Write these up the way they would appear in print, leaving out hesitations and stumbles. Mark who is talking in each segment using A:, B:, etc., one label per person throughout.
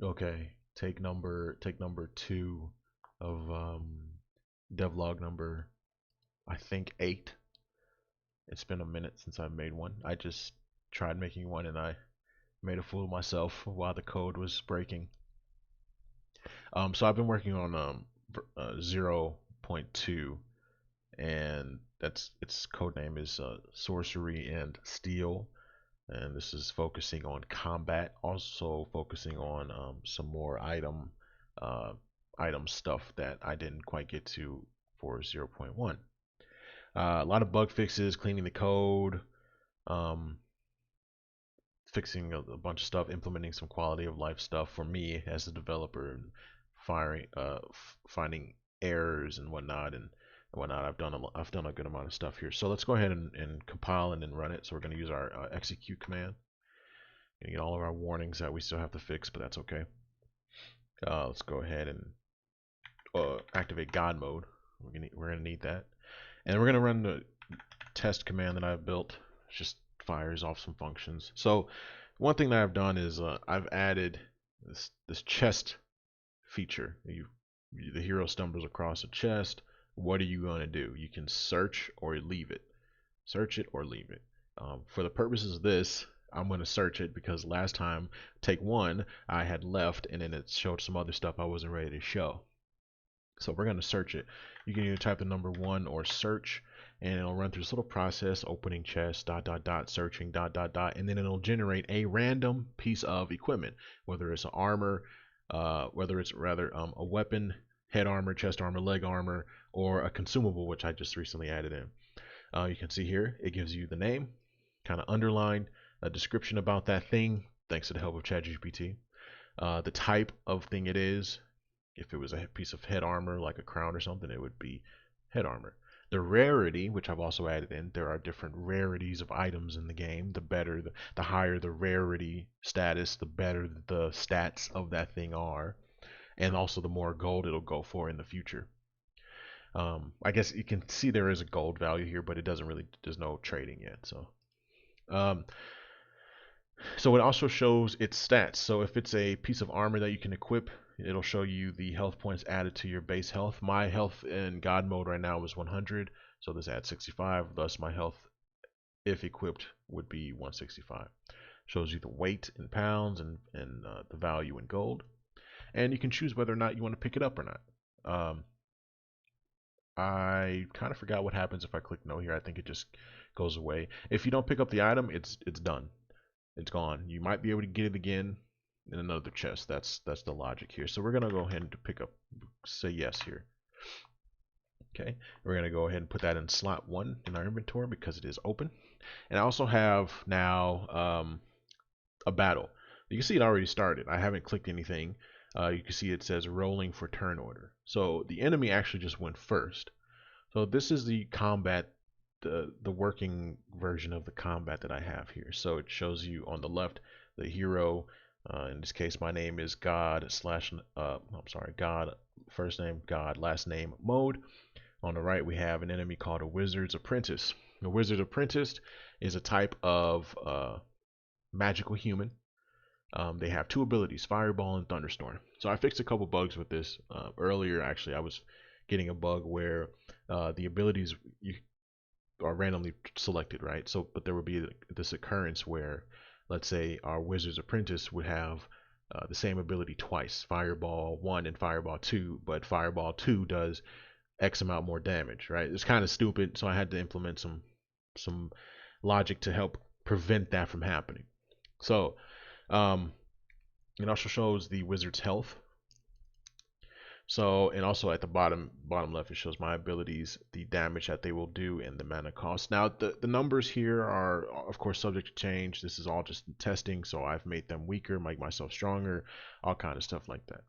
A: Okay, take number two of devlog number, I think 8. It's been a minute since I made one. I just tried making one and I made a fool of myself while the code was breaking. So I've been working on 0.2, and that's its code name is sorcery and steel, and this is focusing on combat, also focusing on some more uh, item stuff that I didn't quite get to for 0.1. A lot of bug fixes, cleaning the code, um, fixing a bunch of stuff, implementing some quality of life stuff for me as a developer, and finding errors and whatnot. I've done a good amount of stuff here. So let's go ahead and compile and then run it. So we're going to use our execute command and get all of our warnings that we still have to fix, but that's okay. Let's go ahead and activate God mode. We're gonna need that, and we're gonna run the test command that I've built. It just fires off some functions. So one thing that I've done is I've added this chest feature. The hero stumbles across a chest. What are you gonna do? You can search or leave it. Search it or leave it. For the purposes of this, I'm going to search it because last time, take one, I had left and then it showed some other stuff I wasn't ready to show. So we're going to search it. You can either type the number 1 or search, and it'll run through this little process, opening chest, dot, dot, dot, searching, dot, dot, dot, and then it'll generate a random piece of equipment, whether it's an armor, whether it's rather a weapon, head armor, chest armor, leg armor, or a consumable, which I just recently added in. You can see here, it gives you the name, kind of underlined, a description about that thing, thanks to the help of ChatGPT, the type of thing it is. If it was a piece of head armor, like a crown or something, it would be head armor. The rarity, which I've also added in, there are different rarities of items in the game. The higher the rarity status, the better the stats of that thing are, and also the more gold it'll go for in the future. I guess you can see there is a gold value here, but it doesn't really, there's no trading yet. Um, so it also shows its stats. So if it's a piece of armor that you can equip, it'll show you the health points added to your base health. My health in God mode right now is 100, so this adds 65. Thus, my health, if equipped, would be 165. Shows you the weight in pounds and the value in gold, and you can choose whether or not you want to pick it up or not. I kind of forgot what happens if I click no here. I think it just goes away. If you don't pick up the item, it's done. It's gone. You might be able to get it again in another chest. That's the logic here. So we're gonna go ahead and pick up, say yes here. Okay, we're gonna go ahead and put that in slot 1 in our inventory because it is open. And I also have now a battle. You can see it already started. I haven't clicked anything. You can see it says rolling for turn order. So the enemy actually just went first. So this is the combat, the working version of the combat that I have here. So it shows you on the left the hero. In this case, my name is God slash. I'm sorry, God first name God last name mode. On the right, we have an enemy called a Wizard's Apprentice. The Wizard's Apprentice is a type of magical human. They have 2 abilities, Fireball and Thunderstorm. So I fixed a couple bugs with this. Earlier, actually, I was getting a bug where the abilities you are randomly selected, right? So, but there would be this occurrence where, let's say, our Wizard's Apprentice would have the same ability twice, Fireball 1 and Fireball 2, but Fireball 2 does X amount more damage, right? It's kind of stupid, so I had to implement some logic to help prevent that from happening. So um, it also shows the wizard's health. So, and also at the bottom left, it shows my abilities, the damage that they will do, and the mana cost. Now, the numbers here are, of course, subject to change. This is all just testing, so I've made them weaker, make myself stronger, all kind of stuff like that.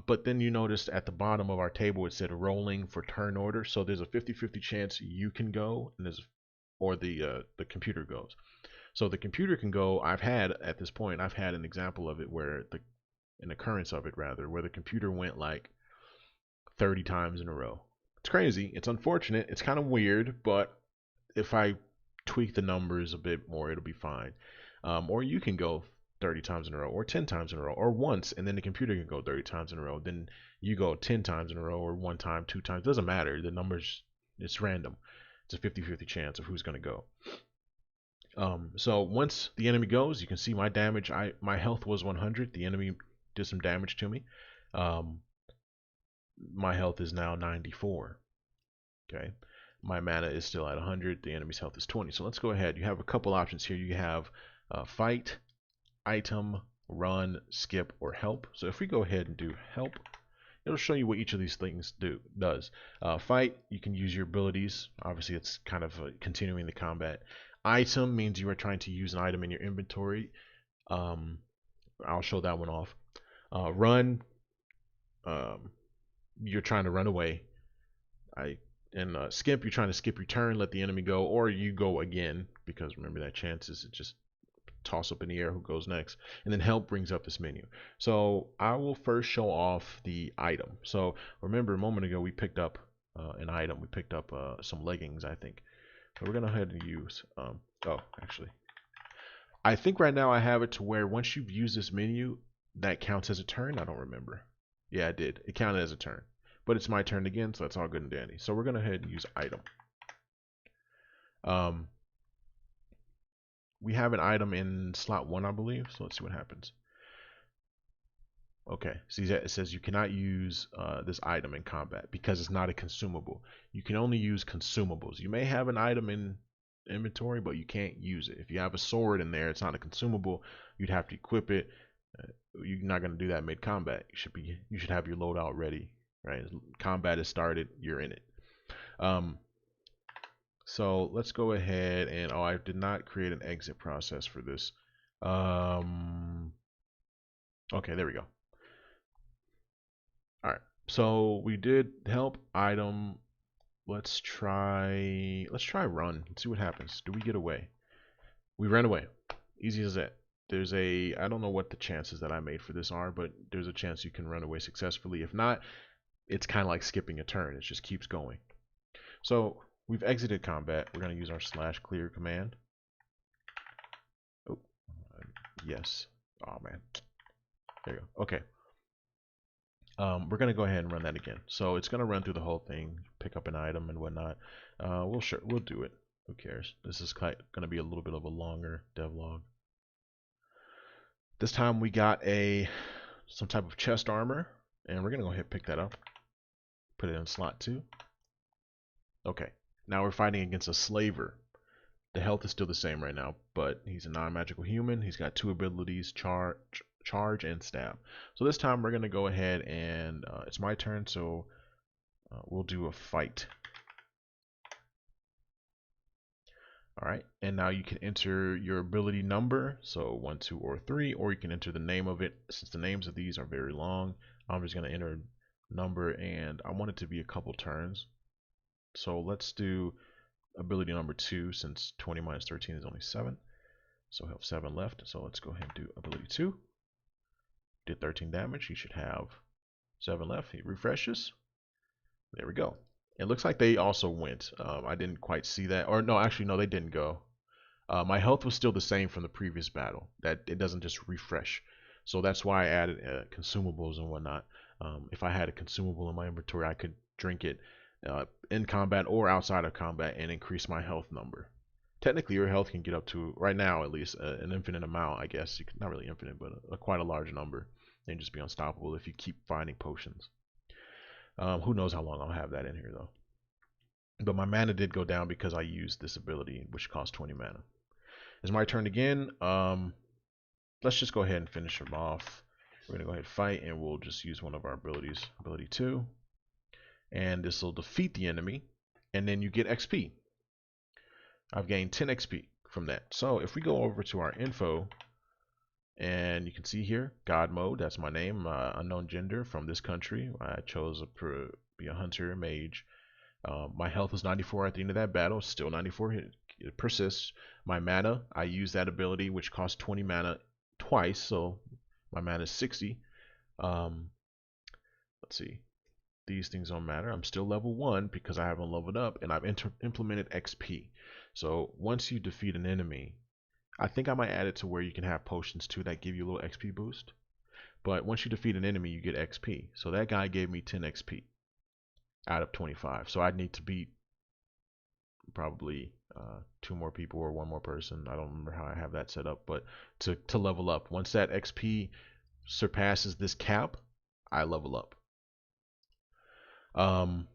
A: But then you notice at the bottom of our table, it said rolling for turn order. So there's a 50-50 chance you can go, and or the computer goes. So the computer can go. I've had at this point, I've had an example of it where an occurrence of it rather, where the computer went like 30 times in a row. It's crazy. It's unfortunate. It's kind of weird, but if I tweak the numbers a bit more, it'll be fine. Or you can go 30 times in a row, or 10 times in a row, or once, and then the computer can go 30 times in a row. Then you go 10 times in a row, or one time, two times. Doesn't matter. The numbers, it's random. It's a 50-50 chance of who's going to go. So once the enemy goes, you can see my damage. My health was 100. The enemy did some damage to me. My health is now 94. Okay. My mana is still at 100. The enemy's health is 20. So let's go ahead. You have a couple options here. You have fight, item, run, skip, or help. So if we go ahead and do help, it'll show you what each of these things does. Fight, you can use your abilities. Obviously, it's kind of continuing the combat. Item means you are trying to use an item in your inventory. I'll show that one off. Run, you're trying to run away. Skip, you're trying to skip your turn, let the enemy go, or you go again, because remember that chance is just toss up in the air who goes next. And then help brings up this menu. So I will first show off the item. So remember a moment ago we picked up an item. We picked up some leggings, I think. So we're gonna go ahead and use actually, I think right now I have it to where once you've used this menu, that counts as a turn. I don't remember. Yeah, it did. It counted as a turn. But it's my turn again, so that's all good and dandy. So we're going to go ahead and use item. We have an item in slot 1, I believe. So let's see what happens. Okay, see that it says you cannot use this item in combat because it's not a consumable. You can only use consumables. You may have an item in inventory, but you can't use it. If you have a sword in there, it's not a consumable. You'd have to equip it. You're not going to do that mid-combat. You should have your loadout ready. Right, combat is started, you're in it. So let's go ahead and I did not create an exit process for this. Okay, there we go. All right, so we did help item. Let's try run. Let's see what happens. Do we get away? We ran away. Easy as that. There's I don't know what the chances that I made for this are, but there's a chance you can run away successfully. If not, it's kind of like skipping a turn. It just keeps going. So we've exited combat. We're going to use our /clear command. Oh, yes. Oh, man. There you go. Okay. We're going to go ahead and run that again. So it's going to run through the whole thing, pick up an item and whatnot. We'll do it. Who cares? This is going to be a little bit of a longer devlog. This time we got some type of chest armor, and we're going to go ahead and pick that up. Put it in slot 2. Okay, now we're fighting against a slaver. The health is still the same right now, but he's a non-magical human. He's got 2 abilities, charge and stab. So this time we're going to go ahead and it's my turn, so we'll do a fight. Alright, and now you can enter your ability number, so 1, 2, or 3, or you can enter the name of it. Since the names of these are very long, I'm just going to enter number, and I want it to be a couple turns. So let's do ability number 2, since 20 minus 13 is only 7. So he'll have 7 left. So let's go ahead and do ability 2. Did 13 damage. He should have 7 left. He refreshes. There we go. It looks like they also went. I didn't quite see that. Or no, actually, no, they didn't go. My health was still the same from the previous battle. That it doesn't just refresh. So that's why I added consumables and whatnot. If I had a consumable in my inventory, I could drink it in combat or outside of combat and increase my health number. Technically, your health can get up to, right now at least, an infinite amount, I guess. Not really infinite, but quite a large number. And just be unstoppable if you keep finding potions. Who knows how long I'll have that in here, though. But my mana did go down because I used this ability, which costs 20 mana. It's my turn again. Let's just go ahead and finish him off. We're going to go ahead and fight, and we'll just use one of our abilities, ability 2. And this will defeat the enemy, and then you get XP. I've gained 10 XP from that. So if we go over to our info, and you can see here, God mode, that's my name, unknown gender from this country. I chose to be a hunter, mage. My health was 94 at the end of that battle, still 94, it persists. My mana, I use that ability, which costs 20 mana twice, so my mana is 60. Let's see. These things don't matter. I'm still level 1 because I haven't leveled up, and I've implemented XP. So once you defeat an enemy, I think I might add it to where you can have potions too that give you a little XP boost. But once you defeat an enemy, you get XP. So that guy gave me 10 XP out of 25. So I'd need to beat probably two more people or one more person. I don't remember how I have that set up, but to level up. Once that XP surpasses this cap, I level up. Um,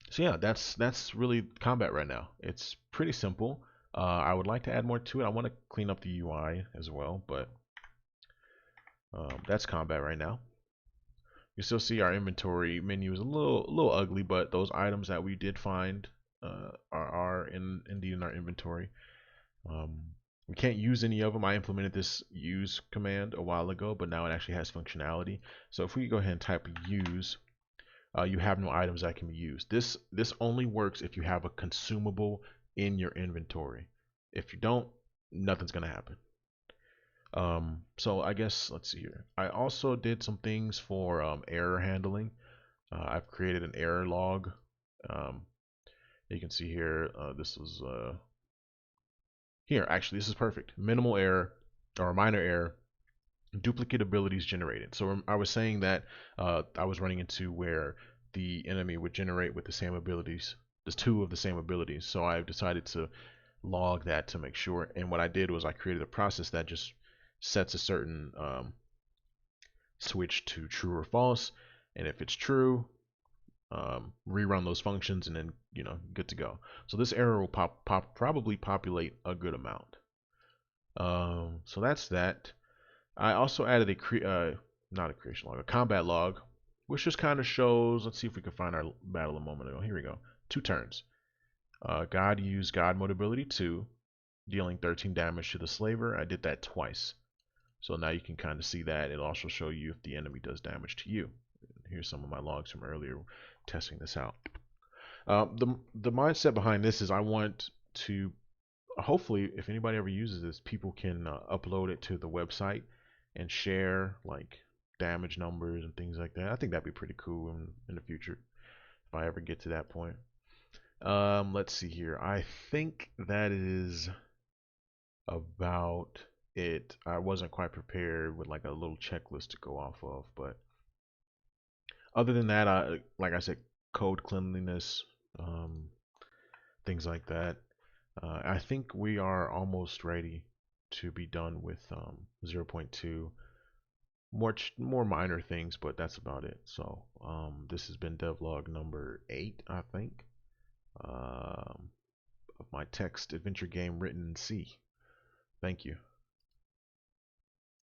A: so yeah, that's really combat right now. It's pretty simple. I would like to add more to it. I want to clean up the UI as well, but that's combat right now. You still see our inventory menu is a little ugly, but those items that we did find are indeed in our inventory. We can't use any of them. I implemented this use command a while ago, but now it actually has functionality. So if we go ahead and type use, you have no items that can be used. This only works if you have a consumable in your inventory. If you don't, nothing's gonna happen. So I guess let's see here. I also did some things for error handling. I've created an error log. Um, you can see here. This was here. Actually, this is perfect. Minimal error or minor error. Duplicate abilities generated. So I was saying that I was running into where the enemy would generate with the same abilities. There's two of the same abilities. So I decided to log that to make sure. And what I did was I created a process that just sets a certain switch to true or false, and if it's true, rerun those functions, and then good to go. So this error will probably populate a good amount. So that's that. I also added not a creation log, a combat log, which just kind of shows. Let's see if we can find our battle a moment ago. Here we go. 2 turns. God used God mode ability 2, dealing 13 damage to the slaver. I did that twice. So now you can kind of see that. It'll also show you if the enemy does damage to you. Here's some of my logs from earlier testing this out. The mindset behind this is I want to, hopefully, if anybody ever uses this, people can upload it to the website and share like damage numbers and things like that. I think that'd be pretty cool in the future if I ever get to that point. Let's see here. I think that is about it. I wasn't quite prepared with like a little checklist to go off of, but other than that, like I said, code cleanliness, um, things like that. I think we are almost ready to be done with 0.2. More minor things, but that's about it. So this has been devlog number 8, I think, of my text adventure game written in C. Thank you.